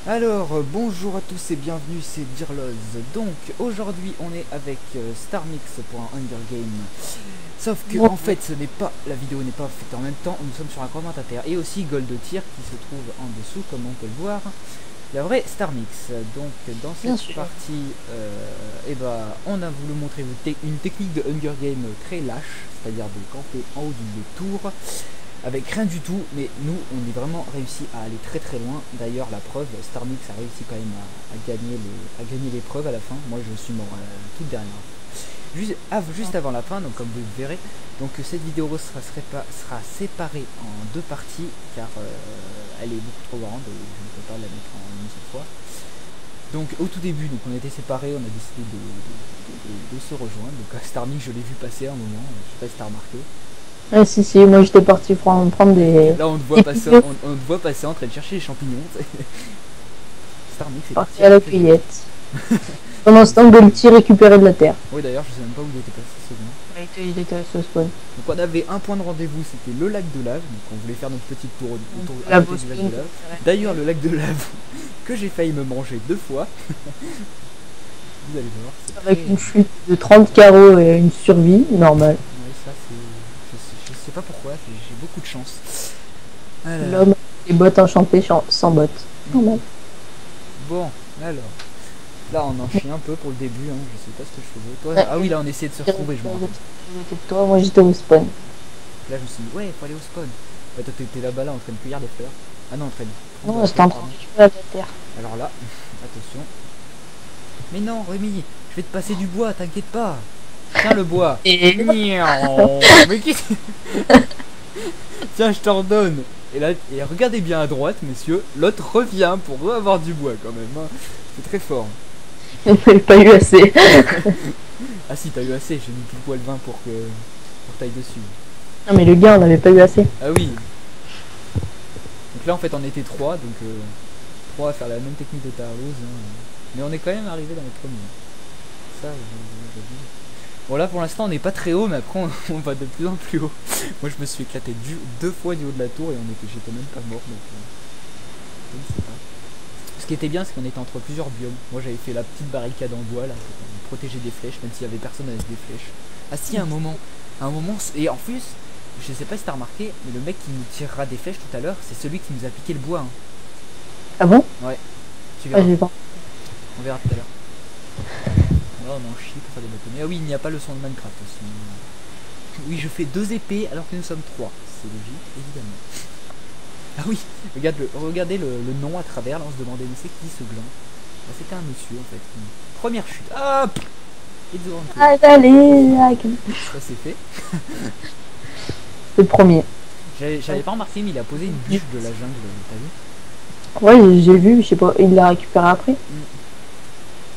Bonjour à tous et bienvenue, c'est Dirloz. Donc, aujourd'hui, on est avec Starmix pour un Hunger Game. Sauf que, en fait, la vidéo n'est pas faite en même temps, nous sommes sur un commentateur. Et aussi Gold Tier qui se trouve en dessous, comme on peut le voir. La vraie Starmix. Donc, dans cette partie, on a voulu montrer une technique de Hunger Game très lâche, c'est-à-dire de camper en haut d'une tour. Avec rien du tout, mais nous on est vraiment réussi à aller très très loin. D'ailleurs la preuve, Starmix a réussi quand même à gagner l'épreuve à la fin. Moi je suis mort toute dernière. Juste avant la fin, donc comme vous le verrez, donc cette vidéo sera séparée en deux parties car elle est beaucoup trop grande et je ne peux pas la mettre en une seule fois. Donc au tout début, donc on était séparés, on a décidé de se rejoindre. Donc Starmix je l'ai vu passer à un moment, je sais pas si t'as remarqué. Ah si, moi j'étais parti prendre des... Là on te voit passer, on te voit passer en train de chercher les champignons. Starmix est parti à la cueillette. Pendant ce temps, Golty récupérait de la terre. Oui d'ailleurs je sais même pas où il était passé ce moment. Il était à ce spawn. Donc on avait un point de rendez-vous, c'était le lac de lave. Donc on voulait faire notre petite tour autour du lac de lave. D'ailleurs le lac de lave que j'ai failli me manger 2 fois. Vous allez voir. Avec une chute de 30 carreaux et une survie normale. Oui ça c'est... Je sais pas pourquoi, j'ai beaucoup de chance. L'homme les bottes enchantées sans bottes. Normal. Bon, alors. Là on en chie un peu pour le début, hein. Je sais pas ce que je faisais. Toi, ah oui là on essayait de se retrouver, je me rappelle. Toi, moi j'étais au spawn. Là je me suis dit ouais faut aller au spawn. Bah toi t'étais là-bas là en train de cueillir des fleurs. Ah non en train de... Non c'était en train de récupérer de la terre. Alors là, attention. Mais non Rémi, je vais te passer du bois, t'inquiète pas. Tiens le bois. Mais qui... Tiens je t'en donne. Et là, regardez bien à droite messieurs, l'autre revient pour avoir du bois quand même, hein. C'est très fort. J'ai pas eu assez. Ah si t'as eu assez, j'ai mis tout le poil 20 pour taille dessus. Non mais le gars on avait pas eu assez. Ah oui. Donc là en fait on était 3, donc 3 à faire la même technique de Tarlouse, hein. Mais on est quand même arrivé dans les premiers. Ça, j'ai dit. Bon là pour l'instant on n'est pas très haut, mais après on va de plus en plus haut. Moi je me suis éclaté 2 fois du haut de la tour et j'étais même pas mort, donc je ne sais pas. Ce qui était bien c'est qu'on était entre plusieurs biomes. Moi j'avais fait la petite barricade en bois là pour protéger des flèches, même s'il y avait personne avec des flèches. Ah si, à un moment, et en plus, je sais pas si t'as remarqué, mais le mec qui nous tirera des flèches tout à l'heure, c'est celui qui nous a piqué le bois, hein. Ah bon? Ouais. Tu verras. Ah, on verra tout à l'heure. Là on en chie pour faire des bâtonnets. Ah oui, il n'y a pas le son de Minecraft aussi. Oui, je fais 2 épées alors que nous sommes 3. C'est logique, évidemment. Ah oui, regardez le nom à travers, là on se demandait mais c'est qui ce gland? Bah, c'était un monsieur en fait. Première chute. Hop. allez, ça c'est fait. Le premier. J'avais pas remarqué mais il a posé une bûche de la jungle, t'as vu? Ouais j'ai vu, je sais pas, il l'a récupéré après.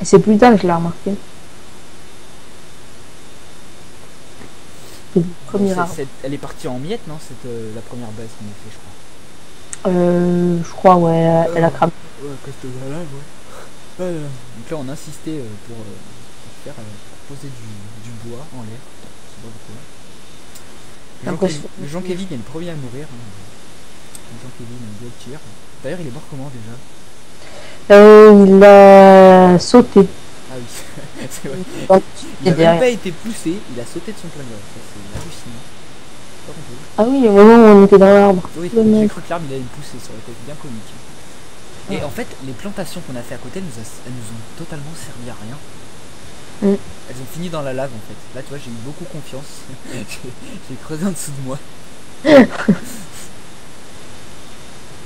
Et c'est plus tard que je l'ai remarqué. Elle est partie en miettes, non? C'est la première base qu'on a fait, je crois. Je crois, ouais, elle a cramé. Ouais, donc là, on insistait pour poser du bois en l'air. Je sais pas pourquoi. Le Jean-Kevin est le premier à mourir. Hein. Le Jean-Kevin, Gold Tier. D'ailleurs, il est mort comment déjà? Il a sauté. Ah oui, c'est vrai. Il a même pas été poussé, il a sauté de son plein gré. Ça, c'est hallucinant. Ah oui, au moment où on était dans l'arbre. Oui, j'ai cru que l'arbre il allait me pousser, ça aurait été bien comique. Et en fait, les plantations qu'on a fait à côté, elles nous ont totalement servi à rien. Elles ont fini dans la lave en fait. Là, tu vois, j'ai eu beaucoup confiance. J'ai creusé en dessous de moi.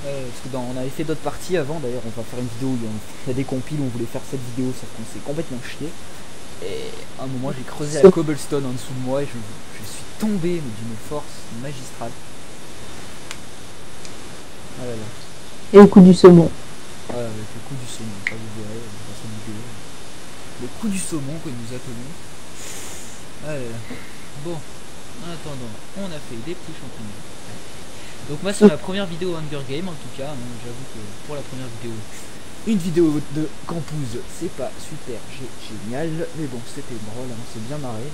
Parce que on avait fait d'autres parties avant, d'ailleurs, on va faire une vidéo où il y a des compiles où on voulait faire cette vidéo, sauf qu'on s'est complètement chié. Et à un moment, j'ai creusé la cobblestone en dessous de moi et je suis tombé d'une force magistrale. Ah là là. Et le coup du saumon. Voilà, avec le coup du saumon, ça vous verrez dans cette vidéo. Le coup du saumon que nous appelons. Ah là là. Bon, en attendant, on a fait des petits champignons. Donc moi c'est ma première vidéo Hunger Game en tout cas, hein, j'avoue que pour la première vidéo, une vidéo de Campouze, c'est pas super génial, mais bon c'était drôle, hein, on s'est bien marré.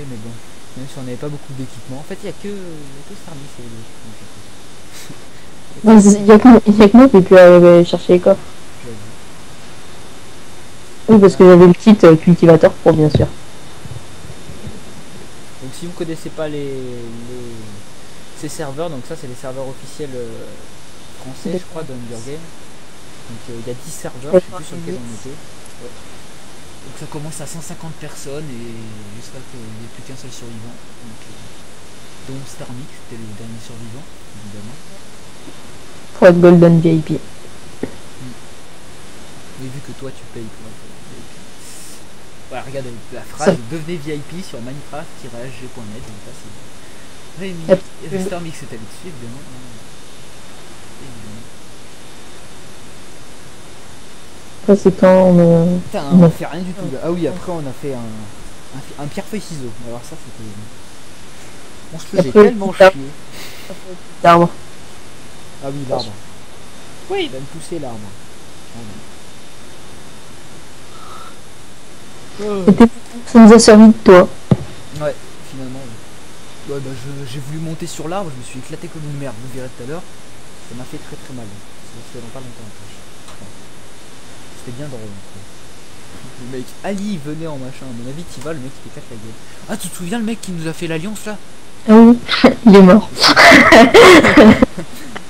Mais bon, même si on n'avait pas beaucoup d'équipement, en fait il n'y a que Starmix et les Il y a que moi qui pu aller chercher les coffres. J'avoue. Oui, parce que j'avais le kit cultivateur pour, bien sûr. Donc si vous connaissez pas ces serveurs, donc ça c'est les serveurs officiels français, je crois, d'Hunger Game. Donc il y a 10 serveurs, je sais plus sur lequel on était. Ouais. Donc ça commence à 150 personnes et j'espère qu'il n'y a plus qu'un seul survivant. Donc, dont Starmix, c'était le dernier survivant, évidemment. Pour être Golden VIP. Mais vu que toi tu payes pour être VIP. Voilà, regarde la phrase, devenez VIP sur minecraft-hg.net. Donc là c'est Rémi, Starmix est allé dessus, évidemment. Après c'est quand on... Putain, on fait rien du tout là. Ah oui, après on a fait un pierre-feuille-ciseau. Alors ça c'était... On se faisait tellement chier. L'arbre. Ah oui, l'arbre. Oui, il va me pousser l'arbre. Ça nous a servi de toi. Ouais, finalement. Ouais, bah, j'ai voulu monter sur l'arbre, je me suis éclaté comme une merde, vous verrez tout à l'heure. Ça m'a fait très très mal. Ça fait pas longtemps en plus. C'était bien drôle. Le mec, Ali venait en machin, à mon avis t'y vas, le mec il t'éclate la gueule. Ah, tu te souviens le mec qui nous a fait l'alliance là? Ah oui, il est mort.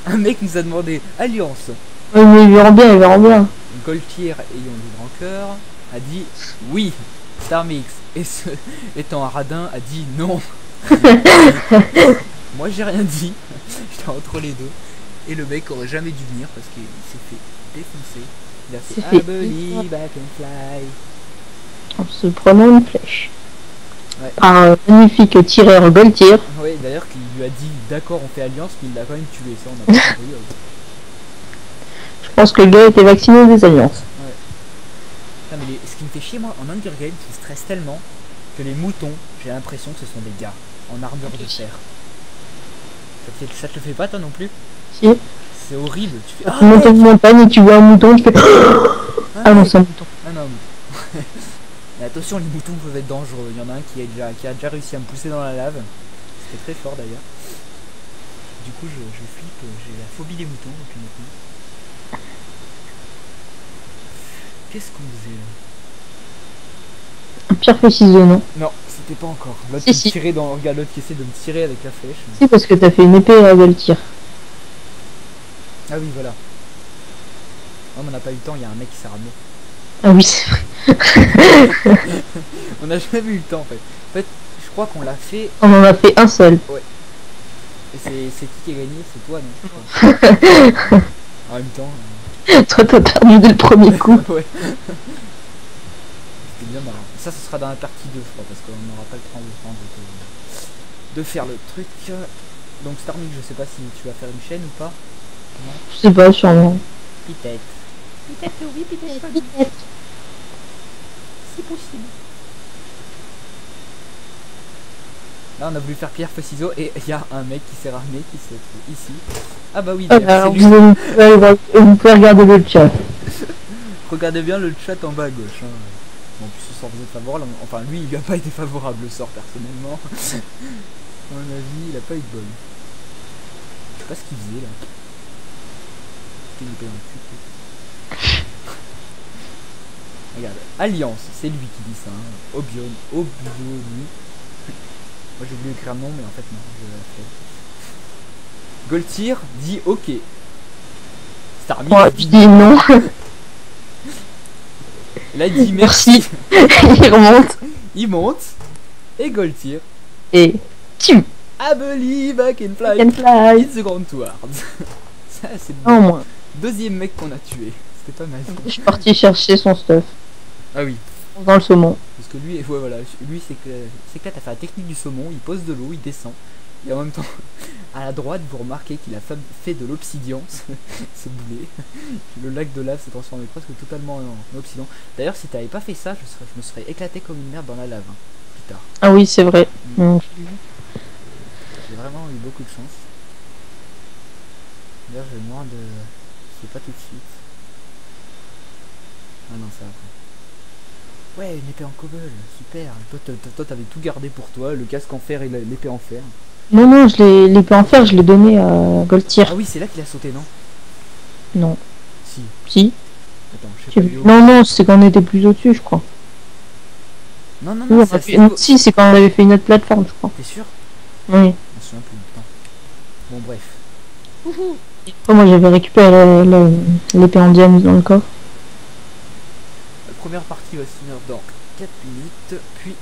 Un mec nous a demandé alliance. Oui, mais il verra bien, il verra bien. Gaultier, ayant du grand cœur, a dit oui. Starmix, étant un radin, a dit non. Moi j'ai rien dit, j'étais entre les deux. Et le mec aurait jamais dû venir parce qu'il s'est fait défoncer. Il a fait I believe I can fly. En se prenant une flèche. Ouais. Un magnifique tireur Gaultier. Oui, d'ailleurs qu'il lui a dit d'accord on fait alliance, mais il l'a quand même tué. Ça on a pas compris. Je pense que le gars était vacciné des alliances. Ouais. Non, mais ce qui me fait chier moi en Hunger Games, je stresse tellement que les moutons, j'ai l'impression que ce sont des gars en armure de fer. Ça te le fait pas toi non plus? Si. C'est horrible. Tu fais Tu montes une montagne et tu vois un mouton, tu fais ah non, c'est un mouton. Ah non. Mais attention, les moutons peuvent être dangereux. Il y en a un qui a déjà réussi à me pousser dans la lave. C'était très fort d'ailleurs. Du coup, je flippe. J'ai la phobie des moutons depuis maintenant. Qu'est-ce qu'on faisait là? Un pierre-feuille-ciseau, non? Non, c'était pas encore. L'autre Si, qui si. tirait dans... Regarde l'autre qui essaie de me tirer avec la flèche. Si, parce que t'as fait une épée à Gaultier. Ah oui, voilà. Non, mais on n'a pas eu le temps, il y a un mec qui s'est ramené. Ah oui, c'est vrai. On n'a jamais eu le temps en fait. En fait, je crois qu'on l'a fait. On en a fait un seul. Ouais. Et c'est qui a gagné? C'est toi, non? En même temps. Toi, t'as perdu dès le premier coup. Ouais. C'était bien marrant. Ça, ce sera dans la partie 2, je crois, parce qu'on n'aura pas le temps de faire le truc. Donc, Starmix, je sais pas si tu vas faire une chaîne ou pas. Non. Je sais pas, sûrement. Peut-être. Peut-être oui, peut-être pas. C'est possible. Là on a voulu faire pierre feu ciseaux et il y a un mec qui s'est ramené qui se trouve ici. Ah bah oui, Alors, vous pouvez regarder le chat. Regardez bien le chat en bas à gauche. Hein. Bon, en plus ce sort vous êtes favorable. Enfin lui il lui a pas été favorable le sort personnellement. À mon avis il a pas eu de bol. Je sais pas ce qu'il faisait là. Il est pas dans le cul. Regarde, Alliance, c'est lui qui dit ça. Hein. Obioni. Moi j'ai voulu écrire non, mais en fait non, je l'ai fait. Gaultier dit ok. Starmix dit non. Là il dit merci. Il remonte. Il monte. Et Gaultier. Et tu. I believe I can fly. It's the grand world. Ça c'est le moins. Deuxième mec qu'on a tué. C'était pas mal. Je suis parti chercher son stuff. Ah oui. Dans le saumon. Parce que lui, ouais, voilà, lui c'est que là t'as fait la technique du saumon, il pose de l'eau, il descend. Et en même temps, à la droite, vous remarquez qu'il a fait de l'obsidian, ce boulet. Le lac de lave s'est transformé presque totalement en obsidian. D'ailleurs, si t'avais pas fait ça, je me serais éclaté comme une merde dans la lave, hein, plus tard. Ah oui, c'est vrai. J'ai vraiment eu beaucoup de chance. D'ailleurs, j'ai moins de... Je sais pas tout de suite. Ah non, ça va. Ouais, une épée en cobble, super. Toi t'avais tout gardé pour toi, le casque en fer et l'épée en fer. Non, non, l'épée en fer, je l'ai donné à Goltier. Ah oui, c'est là qu'il a sauté, non? Non. Si. Si. Attends, je sais pas. Non, non, c'est quand on était plus au-dessus, je crois. Non, non, Oui, non, on c'est a à ce fait... niveau. Si, c'est quand on avait fait une autre plateforme, je crois. T'es sûr? Oui. Je me souviens plus, putain. Bon, bref. Après, moi, j'avais récupéré l'épée en diamant dans le coffre. La première partie va se finir dans 4 minutes, puis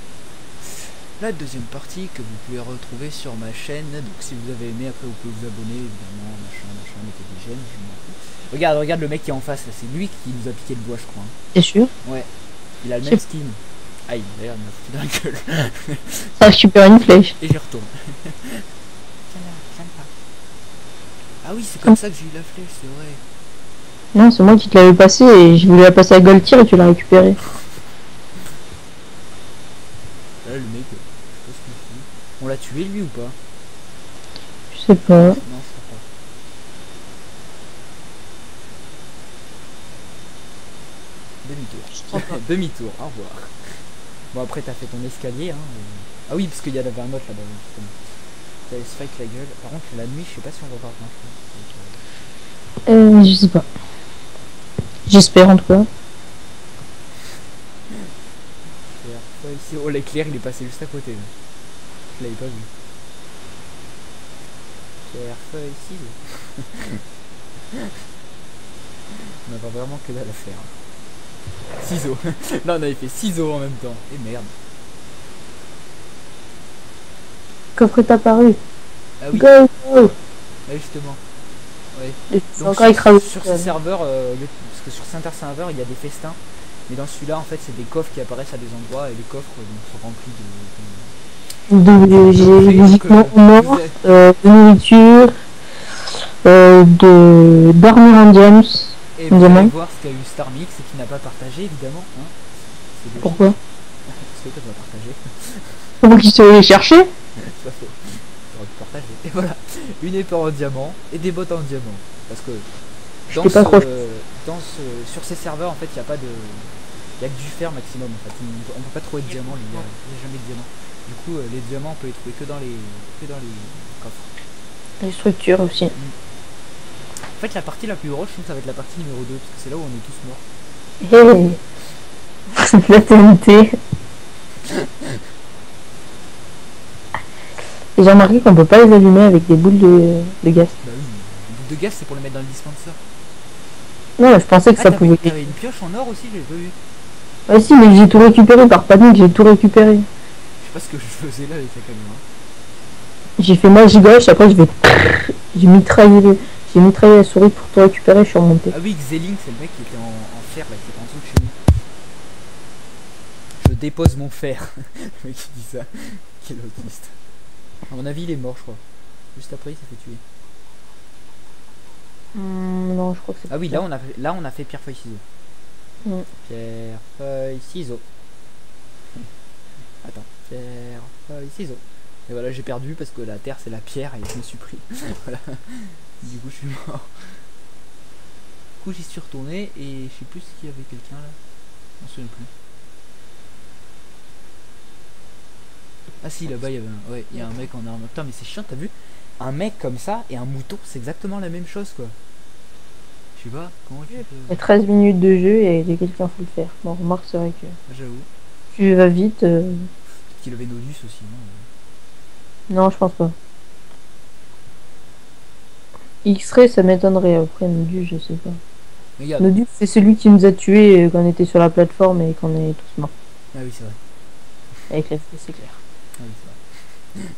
la deuxième partie que vous pouvez retrouver sur ma chaîne. Donc si vous avez aimé, après vous pouvez vous abonner, évidemment, machin, mettez des j'aime, je m'en fous. Regarde le mec qui est en face là, c'est lui qui nous a piqué le doigt, je crois. Hein. T'es sûr? Ouais, il a le même skin. Aïe, d'ailleurs il m'a foutu dans la gueule. Ça récupère une flèche. Et j'y retourne. Ah oui, c'est comme ça que j'ai eu la flèche, c'est vrai. Non, c'est moi qui te l'avais passé et je voulais la passer à Goltier et tu l'as récupéré. Là le mec, je sais pas ce qu'il fait. On l'a tué lui ou pas? Je sais pas. Non, je crois pas. Demi-tour. Demi-tour, au revoir. Bon après t'as fait ton escalier hein. Ah oui parce qu'il y en avait un autre là-bas justement. T'avais se fake la gueule. Par contre la nuit je sais pas si on va voir grand chose. Je sais pas. J'espère en tout cas. Oh l'éclair il est passé juste à côté là. Je l'avais pas vu. Pierre, feuille, ciseaux. On n'a pas vraiment que dalle à faire. Ciseaux. Là on avait fait ciseaux en même temps. Et merde. Coffre est apparu. Ah oui. Go, go. Ouais, justement. Ouais. Et Donc sur ces serveurs, parce que sur certains serveurs il y a des festins. Mais dans celui-là en fait c'est des coffres qui apparaissent à des endroits et les coffres donc, sont remplis j'ai logiquement mort, de nourriture, d'armure en diams. Et vous allez voir ce qu'a eu Starmix et qui n'a pas partagé évidemment. Hein. Pourquoi? Parce que toi tu vas partager. Comment qu'il se allait chercher? C'est pas faux. J'aurais pu partager. Et voilà, une épée en diamant et des bottes en diamant. Parce que sur ces serveurs en fait il n'y a pas de. Il n'y a que du fer maximum en fait. On peut pas trouver de diamants, il n'y a jamais de diamants. Du coup les diamants on peut les trouver que dans les coffres. Les structures aussi. En fait la partie la plus grosse je trouve que ça va être la partie numéro 2 parce que c'est là où on est tous morts. Hey. La TNT. Et j'ai remarqué qu'on peut pas les allumer avec des boules de gaz. Bah oui, les boules de gaz c'est pour les mettre dans le dispenser. Non je pensais que ça pouvait... T'avais une pioche en or aussi, j'ai pas vu. Ah si mais j'ai tout récupéré par panique, j'ai tout récupéré. Je sais pas ce que je faisais là avec la caméra. J'ai fait mage gauche, après j'ai mitraillé la souris pour tout récupérer, je suis remonté. Ah oui, Xeling, c'est le mec qui était en fer là, qui était en dessous de chez nous. Je dépose mon fer. Le mec qui dit ça. Quel autiste. À mon avis, il est mort, je crois. Juste après, il s'est fait tuer. Non, je crois que c'est... Ah oui, là on a fait pierre, feuille, ciseaux. Pierre, feuille, ciseaux. Attends, pierre, feuille, ciseaux. Et voilà, j'ai perdu parce que la terre c'est la pierre et je me suis pris. Voilà. Du coup, je suis mort. Du coup, j'y suis retourné et je sais plus s'il y avait quelqu'un là. Je m'en souviens plus. Ah si, là-bas il y avait un... Ouais, il y a un mec en arme. Putain, mais c'est chiant, t'as vu? Un mec comme ça et un mouton, c'est exactement la même chose quoi. Je sais pas, comment tu peux... Il y a 13 minutes de jeu et il y a quelqu'un faut le faire. Bon, remarque, c'est vrai que... J'avoue. Tu vas vite... Qu'il avait Nodus aussi, non? Non, je pense pas. X-Ray, ça m'étonnerait. Après, Nodus, je sais pas. Regarde. Nodus, c'est celui qui nous a tués quand on était sur la plateforme et qu'on est tous morts. Ah oui, c'est vrai. Avec la c'est clair. Ah oui, c'est vrai.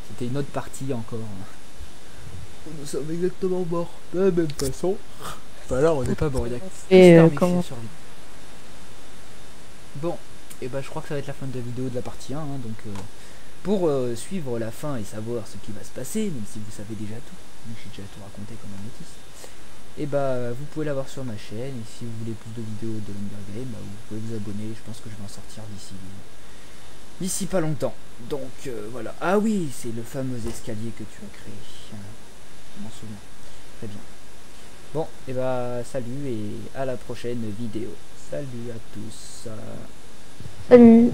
C'était une autre partie encore. Nous sommes exactement morts de la même façon. Bah là, on n'est pas mort. Et comment... Bon, et bah je crois que ça va être la fin de la vidéo de la partie 1. Hein, donc pour suivre la fin et savoir ce qui va se passer, même si vous savez déjà tout, j'ai déjà tout raconté comme un bêtise. Et bah vous pouvez l'avoir sur ma chaîne. Et si vous voulez plus de vidéos de l'Hunger Game, bah, vous pouvez vous abonner. Je pense que je vais en sortir d'ici pas longtemps. Donc voilà. Ah oui, c'est le fameux escalier que tu as créé. Je m'en souviens. Très bien. Bon, et bah salut et à la prochaine vidéo. Salut à tous. Salut.